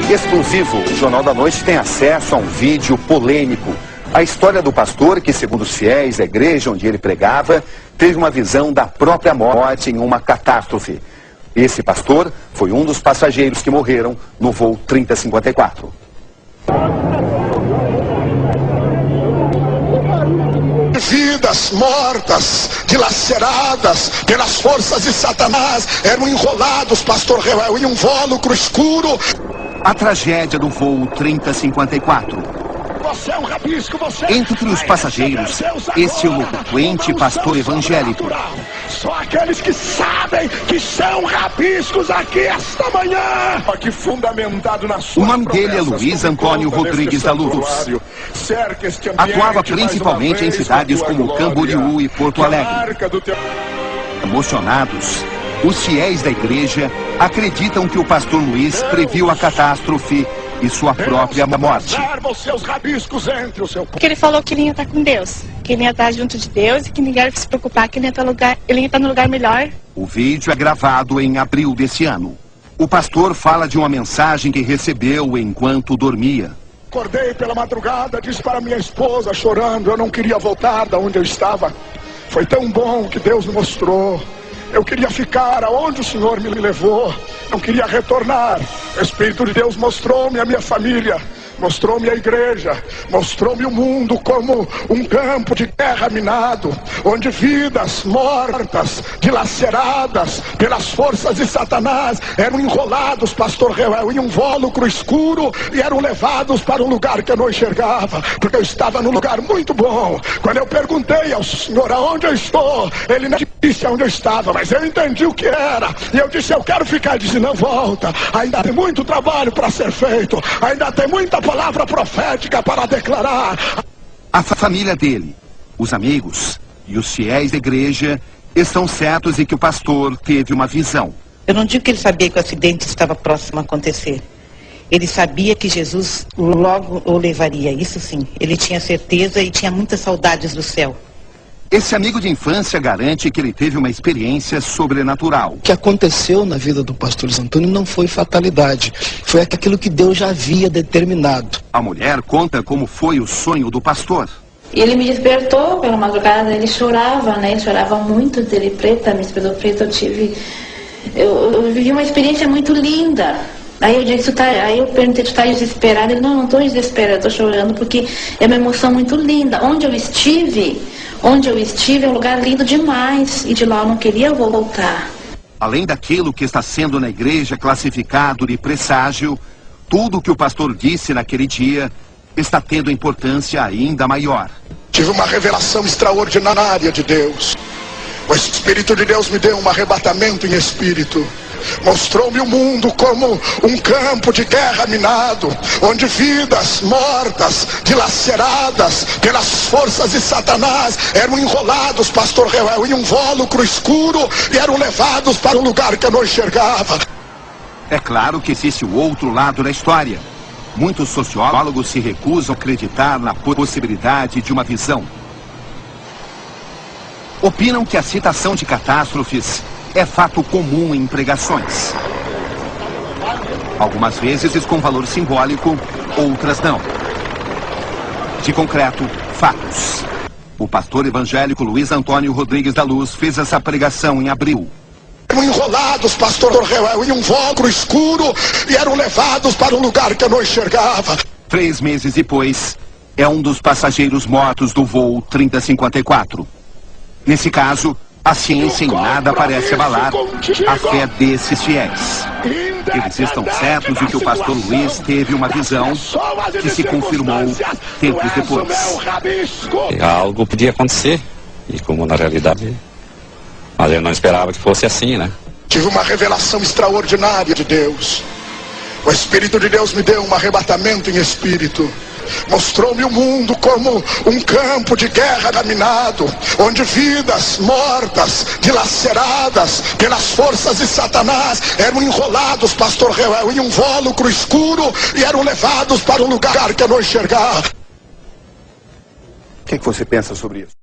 Exclusivo, o Jornal da Noite tem acesso a um vídeo polêmico. A história do pastor que, segundo os fiéis da igreja onde ele pregava, teve uma visão da própria morte em uma catástrofe. Esse pastor foi um dos passageiros que morreram no voo 3054. Vidas mortas, dilaceradas pelas forças de Satanás, eram enrolados, pastor Reuel, em um invólucro escuro. A tragédia do voo 3054. Você é um rabisco, você Entre os passageiros, este eloquente pastor evangélico. Só aqueles que sabem que são rabiscos aqui esta manhã. Aqui fundamentado na sua O nome dele é Luiz Antônio Rodrigues da Luz. Atuava principalmente em cidades como Camboriú e Porto Alegre. Emocionados, os fiéis da igreja acreditam que o pastor Luiz previu a catástrofe e sua própria morte. Porque ele falou que ele ia estar com Deus, que ele ia estar junto de Deus e que ninguém ia se preocupar, que ele ia estar no lugar melhor. O vídeo é gravado em abril desse ano. O pastor fala de uma mensagem que recebeu enquanto dormia. Acordei pela madrugada, disse para minha esposa, chorando, eu não queria voltar da onde eu estava. Foi tão bom que Deus me mostrou. Eu queria ficar aonde o Senhor me levou. Não queria retornar. O Espírito de Deus mostrou-me a minha família, mostrou-me a igreja, mostrou-me o mundo como um campo de guerra minado, onde vidas mortas, dilaceradas pelas forças de Satanás, eram enrolados, pastor Reuel, em um invólucro escuro e eram levados para um lugar que eu não enxergava, porque eu estava num lugar muito bom. Quando eu perguntei ao Senhor aonde eu estou, ele não disse aonde eu estava, mas eu entendi o que era, e eu disse, eu quero ficar. Ele disse, não volta, ainda tem muito trabalho para ser feito, ainda tem muita palavra profética para declarar. A família dele, os amigos e os fiéis da igreja estão certos de que o pastor teve uma visão. Eu não digo que ele sabia que o acidente estava próximo a acontecer. Ele sabia que Jesus logo o levaria, isso sim. Ele tinha certeza e tinha muitas saudades do céu. Esse amigo de infância garante que ele teve uma experiência sobrenatural. O que aconteceu na vida do pastor Luiz Antônio não foi fatalidade, foi aquilo que Deus já havia determinado. A mulher conta como foi o sonho do pastor. Ele me despertou pela madrugada, ele chorava, né? Ele chorava muito, dele preta, me despertou preta, eu vivi uma experiência muito linda. Aí eu disse, aí eu perguntei, tu tá desesperado? Ele, não tô desesperado, tô chorando porque é uma emoção muito linda. Onde eu estive é um lugar lindo demais e de lá eu não queria voltar. Além daquilo que está sendo na igreja classificado de presságio, tudo o que o pastor disse naquele dia está tendo importância ainda maior. Tive uma revelação extraordinária de Deus. O Espírito de Deus me deu um arrebatamento em espírito. Mostrou-me o mundo como um campo de guerra minado, onde vidas mortas, dilaceradas pelas forças de Satanás, eram enrolados, pastor Reuel, em um invólucro escuro e eram levados para um lugar que eu não enxergava. É claro que existe o outro lado da história. Muitos sociólogos se recusam a acreditar na possibilidade de uma visão. Opinam que a citação de catástrofes é fato comum em pregações. Algumas vezes com valor simbólico, outras não. De concreto, fatos. O pastor evangélico Luiz Antônio Rodrigues da Luz fez essa pregação em abril. Eram enrolados, pastor Reuel, em um invólucro escuro e eram levados para um lugar que eu não enxergava. 3 meses depois, é um dos passageiros mortos do voo 3054. Nesse caso, a ciência em nada parece abalar a fé desses fiéis. Eles estão certos de que o pastor Luiz teve uma visão que se confirmou tempos depois. Algo podia acontecer, e como na realidade, mas eu não esperava que fosse assim, né? Tive uma revelação extraordinária de Deus. O Espírito de Deus me deu um arrebatamento em espírito. Mostrou-me o mundo como um campo de guerra minado, onde vidas mortas, dilaceradas pelas forças de Satanás, eram enrolados, pastor Reuel, em um invólucro escuro e eram levados para um lugar que eu não enxergava. O que você pensa sobre isso?